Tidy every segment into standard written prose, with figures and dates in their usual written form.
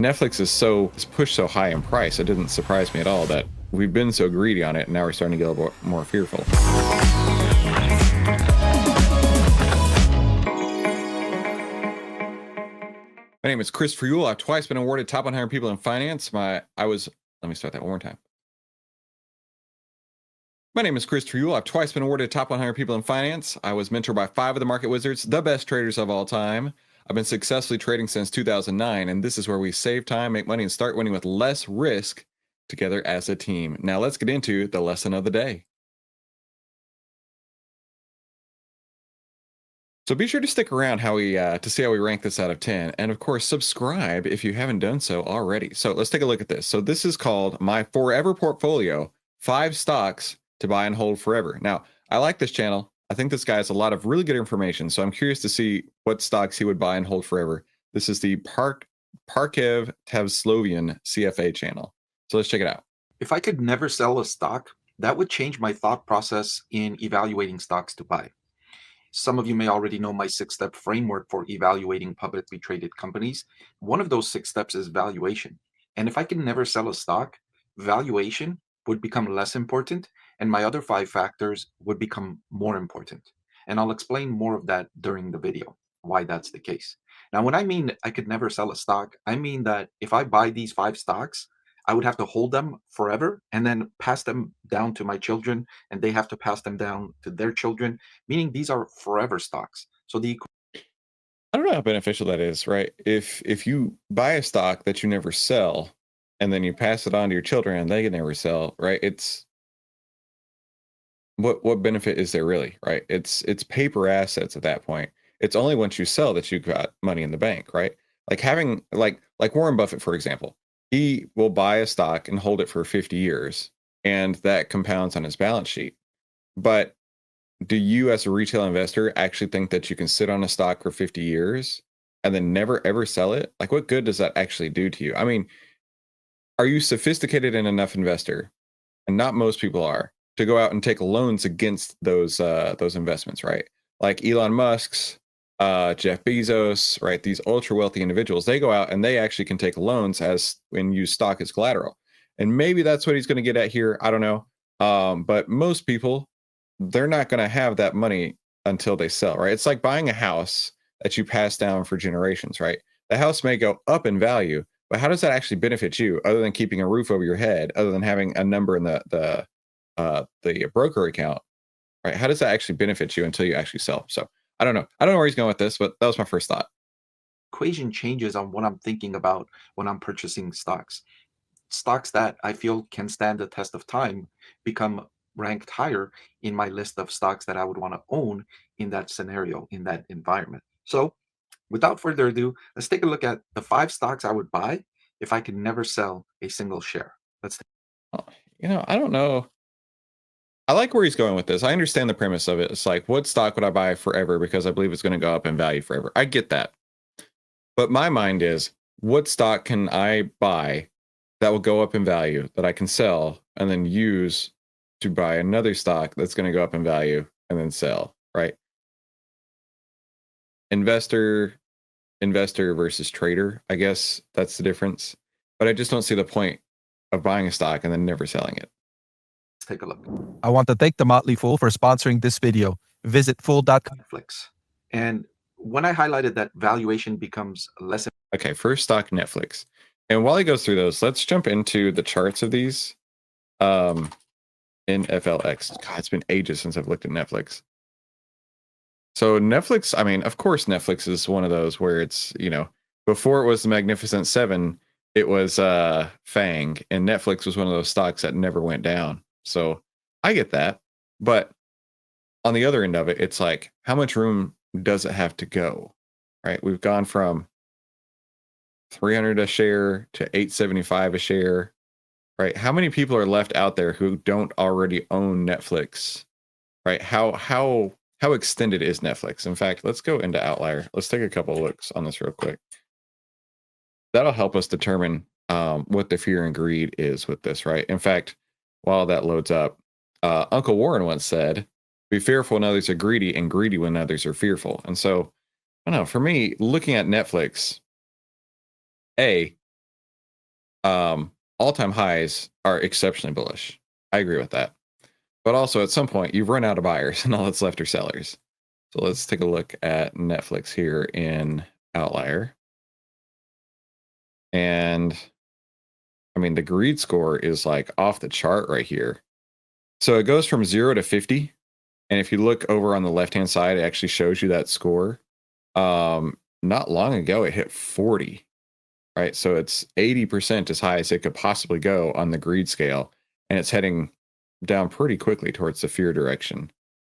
Netflix is pushed so high in price, it didn't surprise me at all that we've been so greedy on it, and now we're starting to get a little more fearful. My name is Christopher Yule. I've twice been awarded top 100 people in finance. Let me start that one more time. My name is Christopher Yule. I've twice been awarded top 100 people in finance. I was mentored by 5 of the market wizards, the best traders of all time. I've been successfully trading since 2009, and this is where we save time, make money, and start winning with less risk together as a team. Now let's get into the lesson of the day. So be sure to stick around to see how we rank this out of 10. And of course, subscribe if you haven't done so already. So let's take a look at this. So this is called My Forever Portfolio, 5 stocks to buy and hold forever. Now, I like this channel. I think this guy has a lot of really good information. So I'm curious to see what stocks he would buy and hold forever. This is the Parkev Tavslovian CFA channel. So let's check it out. If I could never sell a stock, that would change my thought process in evaluating stocks to buy. Some of you may already know my 6-step framework for evaluating publicly traded companies. One of those 6 steps is valuation. And if I can never sell a stock, valuation would become less important, and my other 5 factors would become more important. And I'll explain more of that during the video, why that's the case. Now, when I mean I could never sell a stock, I mean that if I buy these 5 stocks, I would have to hold them forever and then pass them down to my children, and they have to pass them down to their children, meaning these are forever stocks. So I don't know how beneficial that is, right? If you buy a stock that you never sell and then you pass it on to your children and they can never sell, right? It's what benefit is there really, right? It's paper assets at that point. It's only once you sell that you got money in the bank, right? Like having like Warren Buffett, for example, he will buy a stock and hold it for 50 years, and that compounds on his balance sheet. But do you as a retail investor actually think that you can sit on a stock for 50 years and then never ever sell it? Like, what good does that actually do to you? I mean, are you sophisticated enough investor, and not most people are, to go out and take loans against those investments, right? Like Elon Musk's, Jeff Bezos, right? These ultra wealthy individuals, they go out and they actually can take loans and use stock as collateral. And maybe that's what he's going to get at here. I don't know. But most people, they're not going to have that money until they sell, right? It's like buying a house that you pass down for generations, right? The house may go up in value, but how does that actually benefit you other than keeping a roof over your head, other than having a number in the broker account, right? How does that actually benefit you until you actually sell? So I don't know. I don't know where he's going with this, but that was my first thought. equation changes on what I'm thinking about when I'm purchasing stocks. Stocks that I feel can stand the test of time become ranked higher in my list of stocks that I would want to own in that scenario, in that environment. So without further ado, let's take a look at the 5 stocks I would buy if I could never sell a single share. Oh, I don't know. I like where he's going with this. I understand the premise of it. It's like, what stock would I buy forever because I believe it's going to go up in value forever? I get that. But my mind is, what stock can I buy that will go up in value that I can sell and then use to buy another stock that's going to go up in value and then sell, right? Investor versus trader, I guess that's the difference. But I just don't see the point of buying a stock and then never selling it. Let's take a look. I want to thank the Motley Fool for sponsoring this video. Visit fool.com. Netflix. And when I highlighted that valuation becomes less. Okay, first stock, Netflix. And while he goes through those, let's jump into the charts of these in FLX. God, it's been ages since I've looked at Netflix. So Netflix, I mean, of course, Netflix is one of those where it's, before it was the Magnificent Seven, it was FANG, and Netflix was one of those stocks that never went down. So I get that. But on the other end of it, it's like, how much room does it have to go? Right? We've gone from 300 a share to 875 a share, right? How many people are left out there who don't already own Netflix, right? How extended is Netflix? In fact, let's go into OVTLYR. Let's take a couple of looks on this real quick. That'll help us determine what the fear and greed is with this, right? In fact, while that loads up, Uncle Warren once said, "Be fearful when others are greedy, and greedy when others are fearful." And so, I don't know, for me, looking at Netflix, all-time highs are exceptionally bullish. I agree with that. But also at some point you've run out of buyers and all that's left are sellers. So let's take a look at Netflix here in Outlier. And I mean, the greed score is like off the chart right here. So it goes from 0 to 50. And if you look over on the left-hand side, it actually shows you that score. Not long ago, it hit 40, right? So it's 80% as high as it could possibly go on the greed scale. And it's heading down pretty quickly towards the fear direction.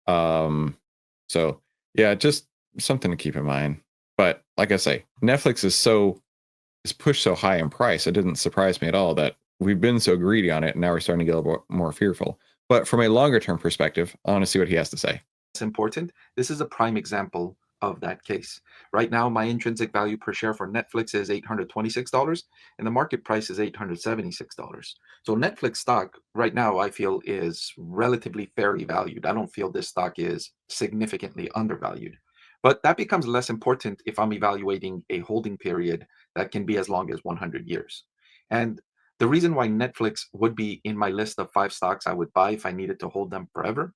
So yeah, just something to keep in mind. But like I say, Netflix is pushed so high in price. It didn't surprise me at all that we've been so greedy on it, and now we're starting to get a little more fearful. But from a longer term perspective, I want to see what he has to say. It's important. This is a prime example of that case. Right now, my intrinsic value per share for Netflix is $826, and the market price is $876. So Netflix stock right now, I feel, is relatively fairly valued. I don't feel this stock is significantly undervalued. But that becomes less important if I'm evaluating a holding period that can be as long as 100 years. And the reason why Netflix would be in my list of 5 stocks I would buy if I needed to hold them forever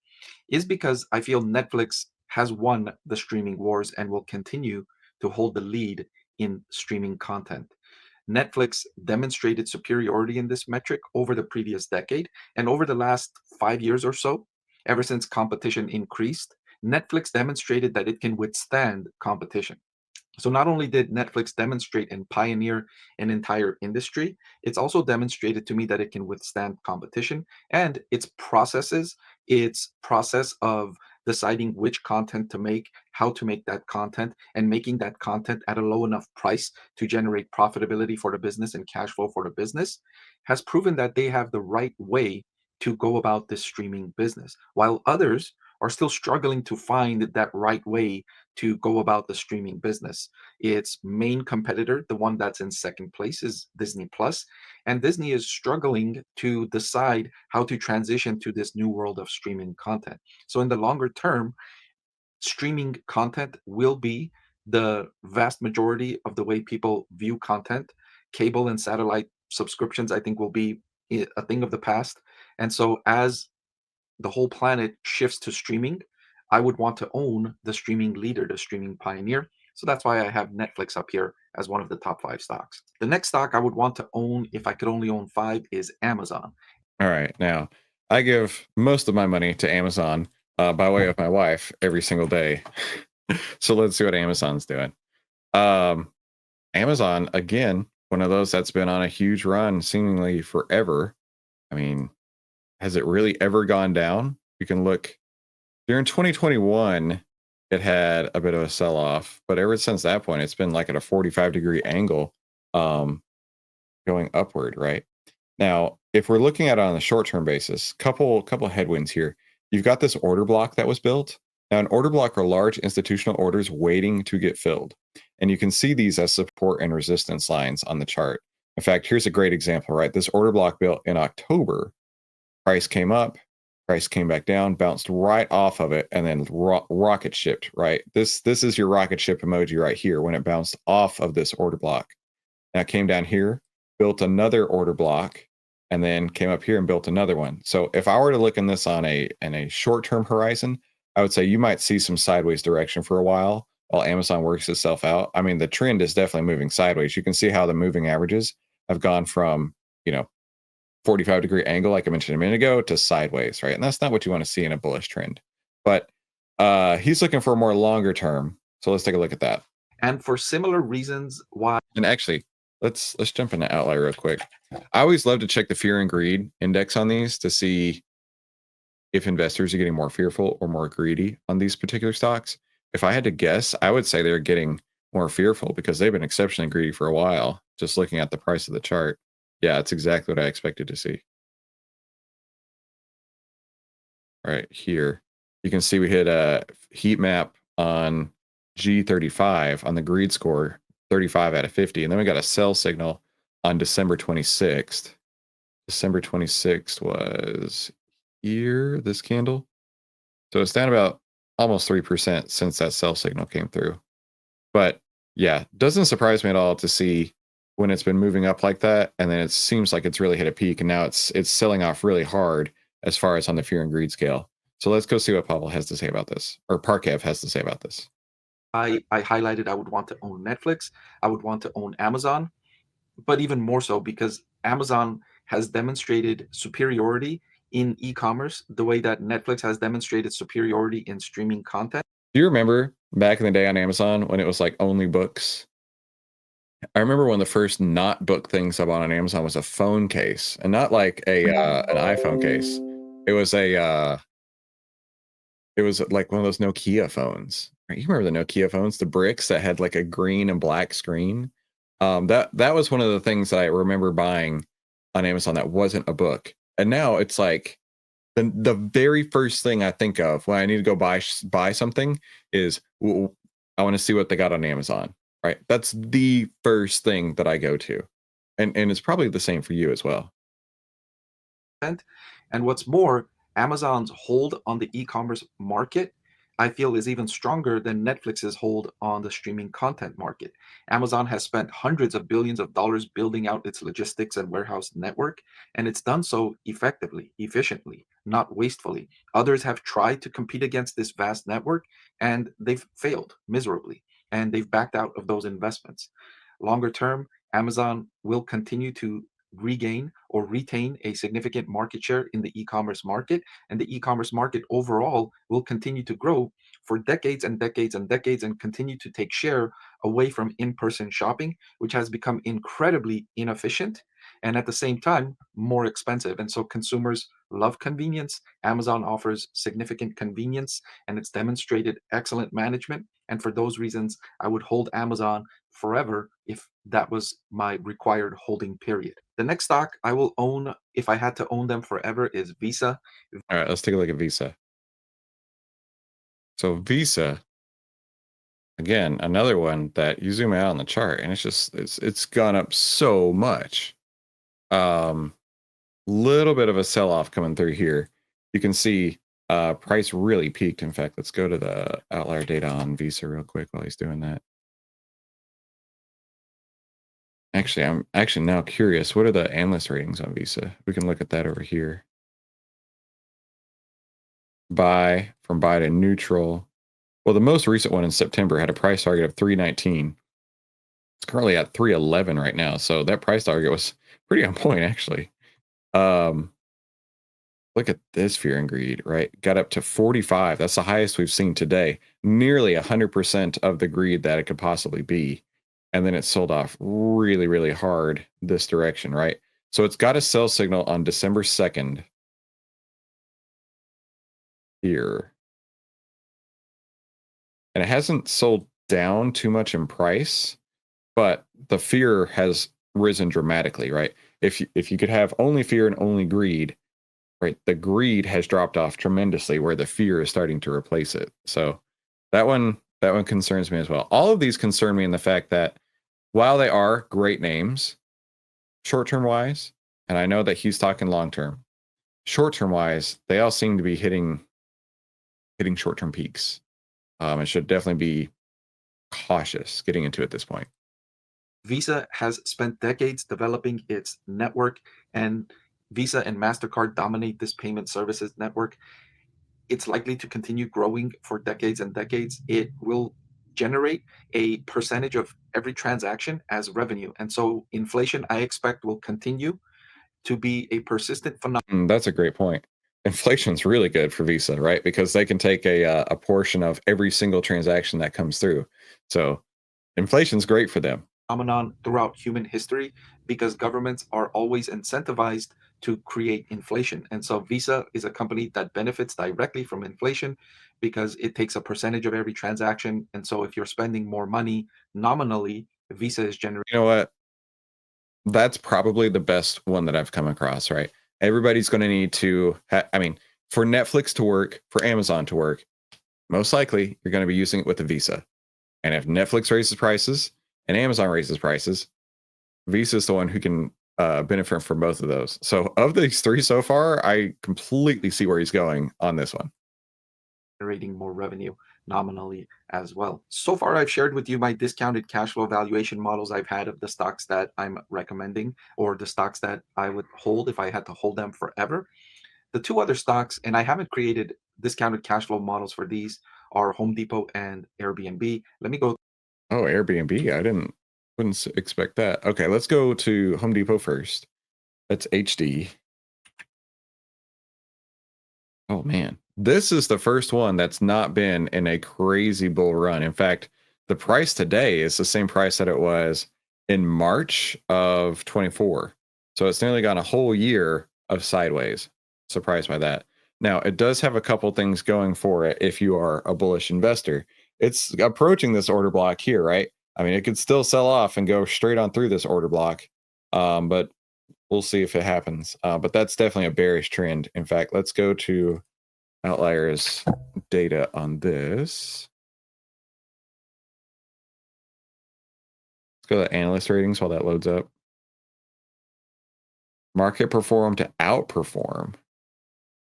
is because I feel Netflix has won the streaming wars and will continue to hold the lead in streaming content. Netflix demonstrated superiority in this metric over the previous decade, and over the last 5 years or so, ever since competition increased, Netflix demonstrated that it can withstand competition. So not only did Netflix demonstrate and pioneer an entire industry, it's also demonstrated to me that it can withstand competition, and its process of deciding which content to make, how to make that content, and making that content at a low enough price to generate profitability for the business and cash flow for the business has proven that they have the right way to go about this streaming business, while others are still struggling to find that right way to go about the streaming business. Its main competitor, the one that's in second place, is Disney Plus, and Disney is struggling to decide how to transition to this new world of streaming content. So in the longer term, streaming content will be the vast majority of the way people view content. Cable and satellite subscriptions, I think, will be a thing of the past. And so as the whole planet shifts to streaming, I would want to own the streaming leader, the streaming pioneer. So that's why I have Netflix up here as one of the top 5 stocks. The next stock I would want to own, if I could only own 5, is Amazon. All right. Now, I give most of my money to Amazon by way of my wife every single day. So let's see what Amazon's doing. Amazon, again, one of those that's been on a huge run seemingly forever. I mean, has it really ever gone down? You can look during 2021, it had a bit of a sell off, but ever since that point, it's been like at a 45-degree angle going upward, right? Now, if we're looking at it on a short-term basis, couple headwinds here. You've got this order block that was built. Now, an order block are large institutional orders waiting to get filled. And you can see these as support and resistance lines on the chart. In fact, here's a great example, right? This order block built in October, price came up, price came back down, bounced right off of it, and then rocket shipped, right? This is your rocket ship emoji right here when it bounced off of this order block. Now it came down here, built another order block, and then came up here and built another one. So if I were to look in this on a short-term horizon, I would say you might see some sideways direction for a while Amazon works itself out. I mean, the trend is definitely moving sideways. You can see how the moving averages have gone from, 45-degree angle, like I mentioned a minute ago, to sideways, right? And that's not what you want to see in a bullish trend. But he's looking for a more longer term. So let's take a look at that. And for similar reasons why. And actually, let's jump into Outlier real quick. I always love to check the fear and greed index on these to see if investors are getting more fearful or more greedy on these particular stocks. If I had to guess, I would say they're getting more fearful because they've been exceptionally greedy for a while, just looking at the price of the chart. Yeah, it's exactly what I expected to see. Right here, you can see we hit a heat map on G35 on the greed score, 35 out of 50. And then we got a sell signal on December 26th. December 26th was here, this candle. So it's down about almost 3% since that sell signal came through. But yeah, doesn't surprise me at all to see when it's been moving up like that, and then it seems like it's really hit a peak, and now it's selling off really hard as far as on the fear and greed scale. So let's go see what Pavel has to say about this, or Parkev has to say about this. I highlighted I would want to own Netflix, I would want to own Amazon, but even more so because Amazon has demonstrated superiority in e-commerce the way that Netflix has demonstrated superiority in streaming content. Do you remember back in the day on Amazon when it was like only books? I remember one of the first not book things I bought on Amazon was a phone case, and not like a an iPhone case. It was like one of those Nokia phones. Right? You remember the Nokia phones, the bricks that had like a green and black screen? That was one of the things that I remember buying on Amazon that wasn't a book. And now it's like the very first thing I think of when I need to go buy something is I want to see what they got on Amazon. Right? That's the first thing that I go to, and it's probably the same for you as well. And what's more, Amazon's hold on the e-commerce market, I feel, is even stronger than Netflix's hold on the streaming content market. Amazon has spent hundreds of billions of dollars building out its logistics and warehouse network, and it's done so effectively, efficiently, not wastefully. Others have tried to compete against this vast network, and they've failed miserably, and they've backed out of those investments. Longer term, Amazon will continue to regain or retain a significant market share in the e-commerce market, and the e-commerce market overall will continue to grow for decades and decades and decades and continue to take share away from in-person shopping, which has become incredibly inefficient and at the same time more expensive. And so consumers love convenience. Amazon offers significant convenience, and it's demonstrated excellent management, and for those reasons I would hold Amazon forever if that was my required holding period. The next stock I will own if I had to own them forever is Visa. All right, let's take a look at Visa. So Visa, again, another one that you zoom out on the chart, and it's gone up so much. Little bit of a sell-off coming through here. You can see price really peaked. In fact, let's go to the outlier data on Visa real quick while he's doing that. Actually, I'm actually now curious. What are the analyst ratings on Visa? We can look at that over here. Buy, from buy to neutral. Well, the most recent one in September had a price target of 319. It's currently at 311 right now. So that price target was pretty on point, actually. Look at this fear and greed, right? Got up to 45. That's the highest we've seen today. Nearly 100% of the greed that it could possibly be. And then it sold off really, really hard this direction, right? So it's got a sell signal on December 2nd here. And it hasn't sold down too much in price, but the fear has risen dramatically, right? If you could have only fear and only greed, right, the greed has dropped off tremendously where the fear is starting to replace it. So that one concerns me as well. All of these concern me in the fact that while they are great names, short-term wise, and I know that he's talking long-term, short-term wise, they all seem to be hitting short-term peaks. It should definitely be cautious getting into it at this point. Visa has spent decades developing its network, and Visa and MasterCard dominate this payment services network. It's likely to continue growing for decades and decades. It will generate a percentage of every transaction as revenue. And so inflation, I expect, will continue to be a persistent phenomenon. That's a great point. Inflation's really good for Visa, right? Because they can take a portion of every single transaction that comes through. So inflation's great for them. Phenomenon throughout human history because governments are always incentivized to create inflation. And so Visa is a company that benefits directly from inflation because it takes a percentage of every transaction. And so if you're spending more money nominally, Visa is generating. You know what? That's probably the best one that I've come across, right? Everybody's going to need to, I mean, for Netflix to work, for Amazon to work, most likely you're going to be using it with a Visa. And if Netflix raises prices and Amazon raises prices, Visa is the one who can benefit from both of those. So of these three so far, I completely see where he's going on this one. Generating more revenue. nominally as well. So far, I've shared with you my discounted cash flow valuation models I've had of the stocks that I'm recommending, or the stocks that I would hold if I had to hold them forever. The two other stocks, and I haven't created discounted cash flow models for these, are Home Depot and Airbnb. Let me go. Oh, Airbnb. Wouldn't expect that. Okay, let's go to Home Depot first. That's HD. Oh man, this is the first one that's not been in a crazy bull run. In fact, the price today is the same price that it was in March of 24. So it's nearly gone a whole year of sideways. Surprised by that. Now, it does have a couple things going for it if you are a bullish investor. It's approaching this order block here, right? I mean, it could still sell off and go straight on through this order block, but we'll see if it happens. But that's definitely a bearish trend. In fact, let's go to OVTLYR's data on this. Let's go to analyst ratings while that loads up. Market performed to outperform.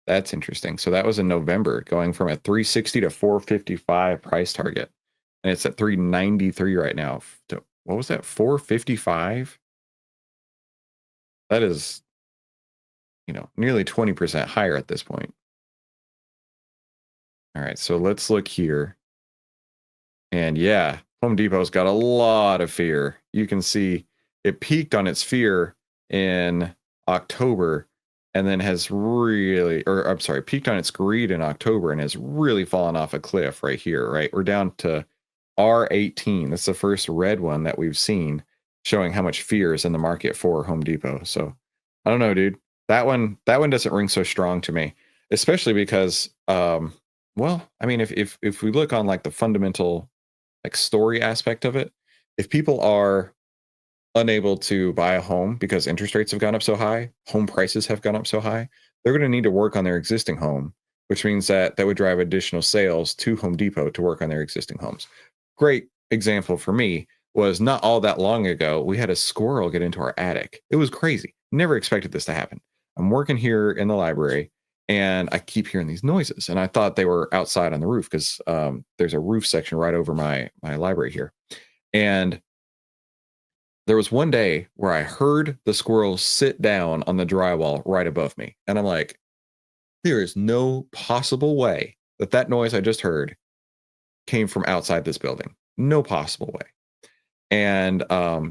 That's interesting. So that was in November, going from a 360 to 455 price target. And it's at 393 right now. What was that? 455? That is, nearly 20% higher at this point. All right, so let's look here. And yeah, Home Depot's got a lot of fear. You can see it peaked on its fear in October and then has really, or I'm sorry, peaked on its greed in October and has really fallen off a cliff right here, right? We're down to R18. That's the first red one that we've seen showing how much fear is in the market for Home Depot. So I don't know, dude. That one doesn't ring so strong to me, especially because, well, I mean, if we look on like the fundamental like story aspect of it, if people are unable to buy a home because interest rates have gone up so high, home prices have gone up so high, they're going to need to work on their existing home, which means that would drive additional sales to Home Depot to work on their existing homes. Great example for me was not all that long ago, we had a squirrel get into our attic. It was crazy. Never expected this to happen. I'm working here in the library and I keep hearing these noises. And I thought they were outside on the roof because there's a roof section right over my library here. And there was one day where I heard the squirrel sit down on the drywall right above me. And I'm like, there is no possible way that noise I just heard came from outside this building. No possible way. And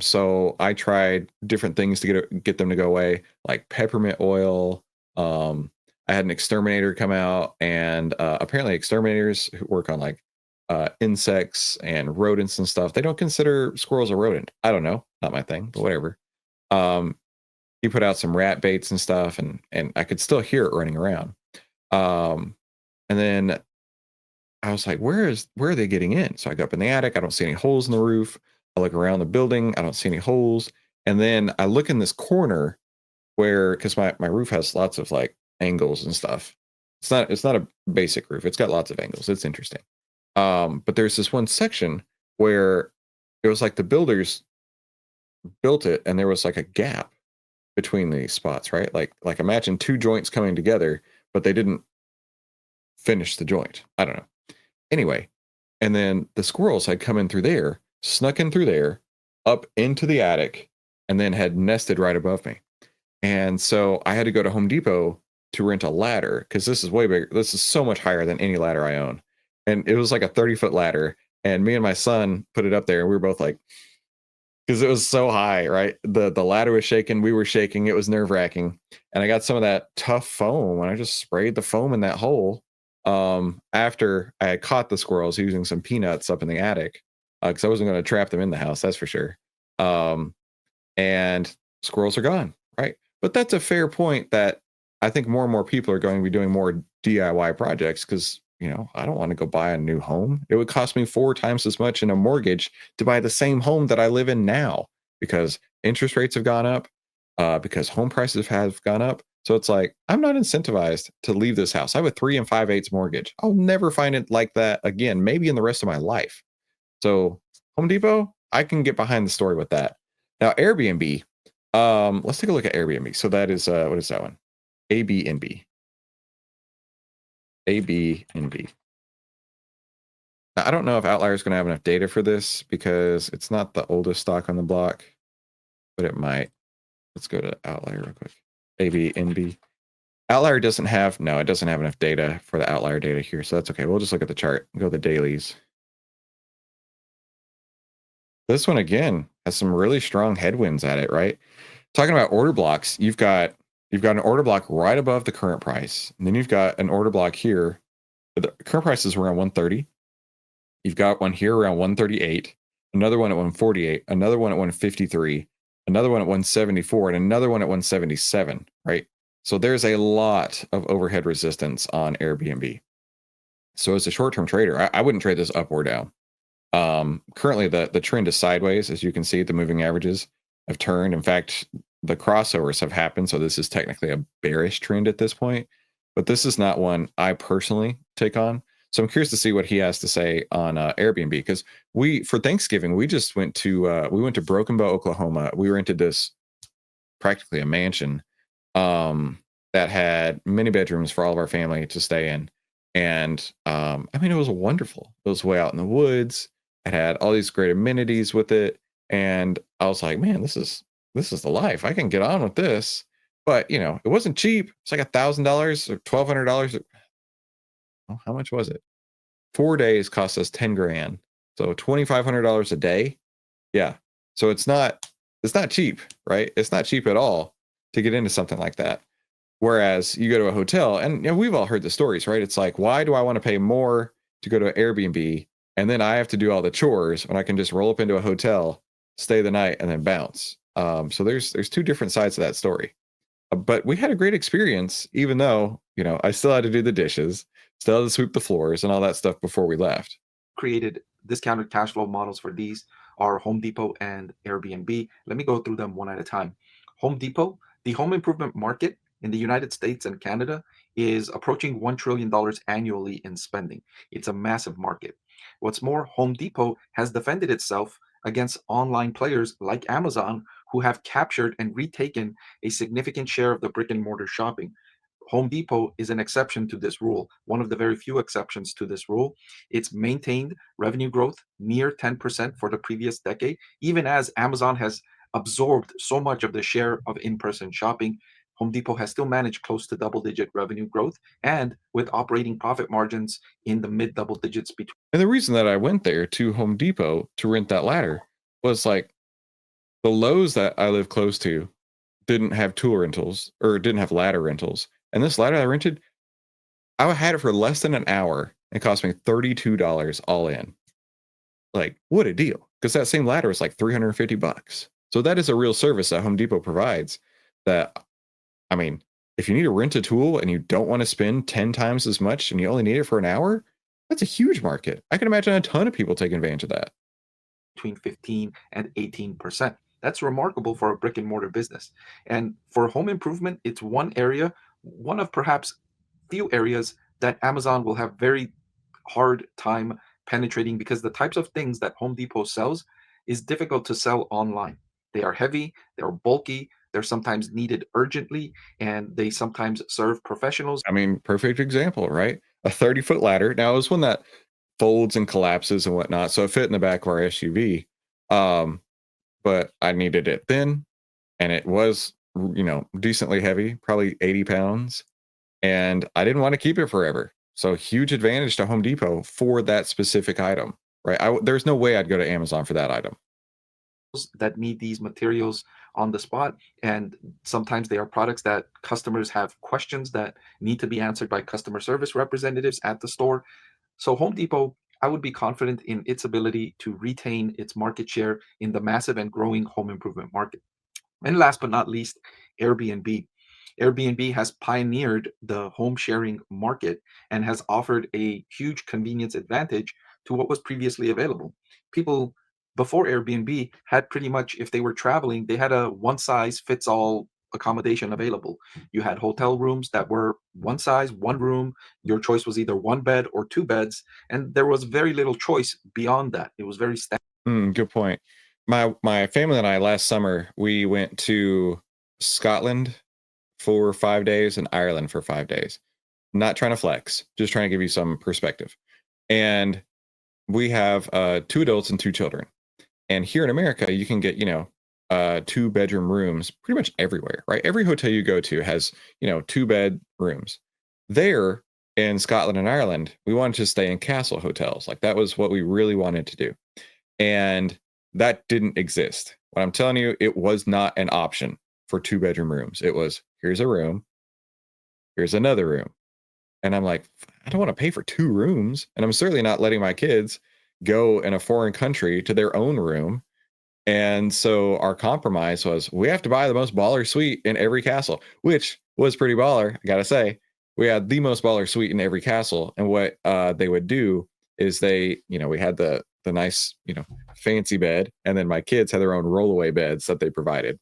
so I tried different things to get them to go away, like peppermint oil. I had an exterminator come out, and apparently exterminators who work on like insects and rodents and stuff, they don't consider squirrels a rodent. I don't know, not my thing, but whatever. He put out some rat baits and stuff, and I could still hear it running around. And then I was like, where are they getting in? So I go up in the attic. I don't see any holes in the roof. I look around the building. I don't see any holes. And then I look in this corner where, because my roof has lots of like angles and stuff. It's not a basic roof. It's got lots of angles. It's interesting. But there's this one section where it was like the builders built it and there was like a gap between these spots, right? Like imagine two joints coming together, but they didn't finish the joint. I don't know. Anyway, and then the squirrels had come in through there, snuck in through there, up into the attic, and then had nested right above me. And so I had to go to Home Depot to rent a ladder because this is way bigger. This is so much higher than any ladder I own. And it was like a 30-foot ladder. And me and my son put it up there, and we were both like, because it was so high, right? The ladder was shaking, we were shaking, it was nerve-wracking. And I got some of that tough foam, and I just sprayed the foam in that hole after I had caught the squirrels using some peanuts up in the attic, because I wasn't going to trap them in the house, that's for sure. And squirrels are gone, right? But that's a fair point that I think more and more people are going to be doing more DIY projects because, I don't want to go buy a new home. It would cost me 4 times as much in a mortgage to buy the same home that I live in now because interest rates have gone up, because home prices have gone up. So it's like, I'm not incentivized to leave this house. I have a 3 5/8 mortgage. I'll never find it like that again, maybe in the rest of my life. So Home Depot, I can get behind the story with that. Now, Airbnb, let's take a look at Airbnb. So that is, what is that one? ABNB. ABNB. Now, I don't know if Outlier is going to have enough data for this because it's not the oldest stock on the block, but it might. Let's go to Outlier real quick. ABNB. Outlier doesn't have, no, it doesn't have enough data for the Outlier data here, so that's okay. We'll just look at the chart, go to the dailies. This one, again, has some really strong headwinds at it, right? Talking about order blocks, you've got an order block right above the current price, and then you've got an order block here. The current price is around 130. You've got one here around 138, another one at 148, another one at 153, another one at 174, and another one at 177, right? So there's a lot of overhead resistance on Airbnb. So as a short-term trader, I wouldn't trade this up or down. Currently, the trend is sideways. As you can see, the moving averages have turned. In fact, the crossovers have happened. So this is technically a bearish trend at this point. But this is not one I personally take on. So I'm curious to see what he has to say on Airbnb, because for Thanksgiving we just went to Broken Bow, Oklahoma. We rented this practically a mansion that had many bedrooms for all of our family to stay in, and I mean, it was wonderful. It was way out in the woods. It had all these great amenities with it, and I was like, man, this is the life. I can get on with this. But it wasn't cheap. It's like $1,000 or $1,200. How much was it? 4 days cost us 10 grand. So $2,500 a day. Yeah. So it's not cheap, right? It's not cheap at all to get into something like that. Whereas you go to a hotel, and we've all heard the stories, right? It's like, why do I want to pay more to go to an Airbnb, and then I have to do all the chores when I can just roll up into a hotel, stay the night, and then bounce? So there's two different sides to that story. But we had a great experience, even though I still had to do the dishes, still had to sweep the floors and all that stuff before we left. Created discounted cash flow models for these are Home Depot and Airbnb. Let me go through them one at a time. Home Depot, the home improvement market in the United States and Canada is approaching $1 trillion annually in spending. It's a massive market. What's more, Home Depot has defended itself against online players like Amazon, who have captured and retaken a significant share of the brick and mortar shopping. Home Depot is an exception to this rule, one of the very few exceptions to this rule. It's maintained revenue growth near 10% for the previous decade, even as Amazon has absorbed so much of the share of in-person shopping. Home Depot has still managed close to double-digit revenue growth, and with operating profit margins in the mid double digits between. And the reason that I went there to Home Depot to rent that ladder was like the Lowe's that I live close to didn't have tool rentals, or didn't have ladder rentals. And this ladder I rented, I had it for less than an hour. It cost me $32 all in. Like, what a deal. Because that same ladder is like $350. So that is a real service that Home Depot provides that, I mean, if you need to rent a tool and you don't want to spend 10 times as much and you only need it for an hour, that's a huge market. I can imagine a ton of people taking advantage of that. Between 15 and 18%. That's remarkable for a brick and mortar business. And for home improvement, it's one of perhaps few areas that Amazon will have very hard time penetrating, because the types of things that Home Depot sells is difficult to sell online. They are heavy, they're bulky, they're sometimes needed urgently, and they sometimes serve professionals. I mean, perfect example, right? A 30-foot ladder. Now, it was one that folds and collapses and whatnot, so it fit in the back of our SUV. But I needed it thin, and it was, decently heavy, probably 80 pounds, and I didn't want to keep it forever. So huge advantage to Home Depot for that specific item, right? There's no way I'd go to Amazon for that item. That need these materials on the spot, and sometimes they are products that customers have questions that need to be answered by customer service representatives at the store. So Home Depot, I would be confident in its ability to retain its market share in the massive and growing home improvement market. And last but not least, Airbnb. Airbnb has pioneered the home sharing market and has offered a huge convenience advantage to what was previously available. People before Airbnb had pretty much, if they were traveling, they had a one size fits all accommodation available. You had hotel rooms that were one size, one room. Your choice was either one bed or two beds, and there was very little choice beyond that. It was very standard. Good point. My family and I last summer, we went to Scotland for 5 days and Ireland for 5 days. Not trying to flex, just trying to give you some perspective. And we have 2 adults and 2 children. And here in America, you can get, 2-bedroom rooms pretty much everywhere, right? Every hotel you go to has, 2-bed rooms. There in Scotland and Ireland, we wanted to stay in castle hotels. Like that was what we really wanted to do. And that didn't exist. What I'm telling you, it was not an option for 2-bedroom rooms. It was, here's a room, here's another room. And I'm like, I don't want to pay for 2 rooms. And I'm certainly not letting my kids go in a foreign country to their own room. And so our compromise was we have to buy the most baller suite in every castle, which was pretty baller. I got to say, we had the most baller suite in every castle. And what they would do is we had the nice, fancy bed. And then my kids had their own rollaway beds that they provided.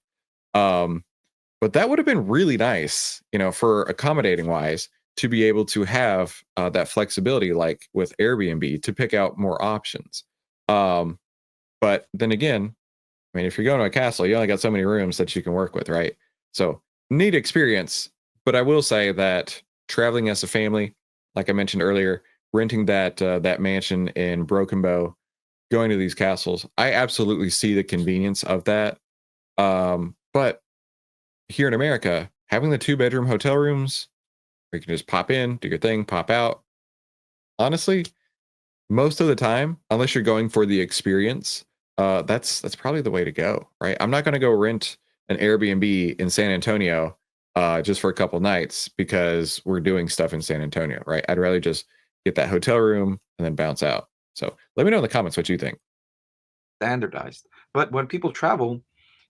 But that would have been really nice, for accommodating wise, to be able to have that flexibility, like with Airbnb, to pick out more options. But then again, I mean, if you're going to a castle, you only got so many rooms that you can work with, right? So neat experience. But I will say that traveling as a family, like I mentioned earlier, renting that mansion in Broken Bow, going to these castles, I absolutely see the convenience of that. But here in America, having the 2-bedroom hotel rooms where you can just pop in, do your thing, pop out. Honestly, most of the time, unless you're going for the experience, that's probably the way to go, right? I'm not going to go rent an Airbnb in San Antonio just for a couple nights because we're doing stuff in San Antonio, right? I'd rather just get that hotel room and then bounce out. So let me know in the comments what you think. Standardized. But when people travel,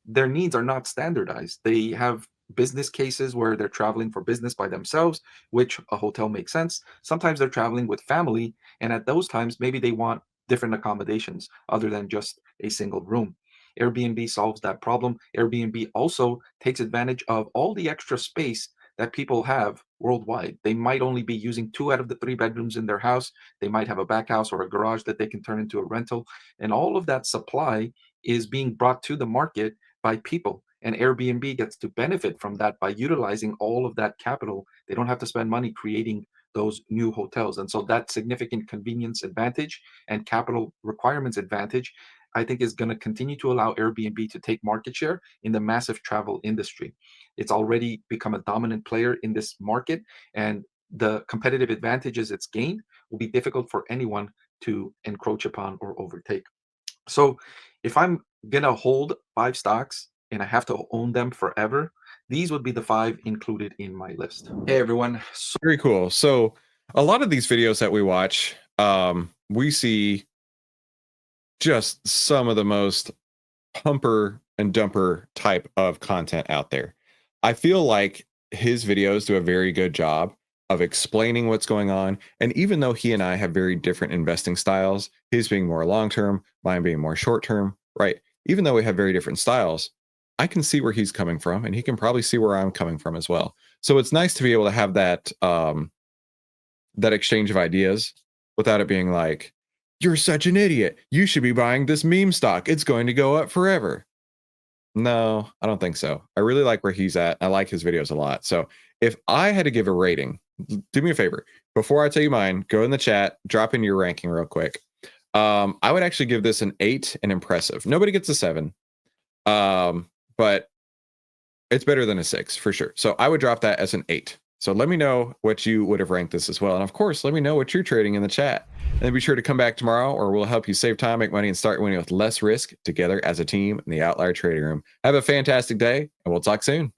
their needs are not standardized. They have business cases where they're traveling for business by themselves, which a hotel makes sense. Sometimes they're traveling with family, and at those times, maybe they want different accommodations other than just a single room. Airbnb solves that problem. Airbnb also takes advantage of all the extra space that people have worldwide. They might only be using 2 out of the 3 bedrooms in their house. They might have a back house or a garage that they can turn into a rental. And all of that supply is being brought to the market by people. And Airbnb gets to benefit from that by utilizing all of that capital. They don't have to spend money creating those new hotels. And so that significant convenience advantage and capital requirements advantage, I think, is going to continue to allow Airbnb to take market share in the massive travel industry. It's already become a dominant player in this market, and the competitive advantages it's gained will be difficult for anyone to encroach upon or overtake. So if I'm going to hold 5 stocks and I have to own them forever, these would be the 5 included in my list. Hey, everyone. Very cool. So a lot of these videos that we watch, we see just some of the most pumper and dumper type of content out there. I feel like his videos do a very good job of explaining what's going on. And even though he and I have very different investing styles, his being more long-term, mine being more short-term, right? Even though we have very different styles, I can see where he's coming from and he can probably see where I'm coming from as well. So it's nice to be able to have that, that exchange of ideas without it being like, you're such an idiot. You should be buying this meme stock. It's going to go up forever. No, I don't think so. I really like where he's at. I like his videos a lot. So if I had to give a rating, do me a favor. Before I tell you mine, go in the chat, drop in your ranking real quick. I would actually give this an 8 and impressive. Nobody gets a 7. But it's better than a 6 for sure. So I would drop that as an 8. So let me know what you would have ranked this as well. And of course, let me know what you're trading in the chat. And be sure to come back tomorrow or we'll help you save time, make money, and start winning with less risk together as a team in the OVTLYR trading room. Have a fantastic day and we'll talk soon.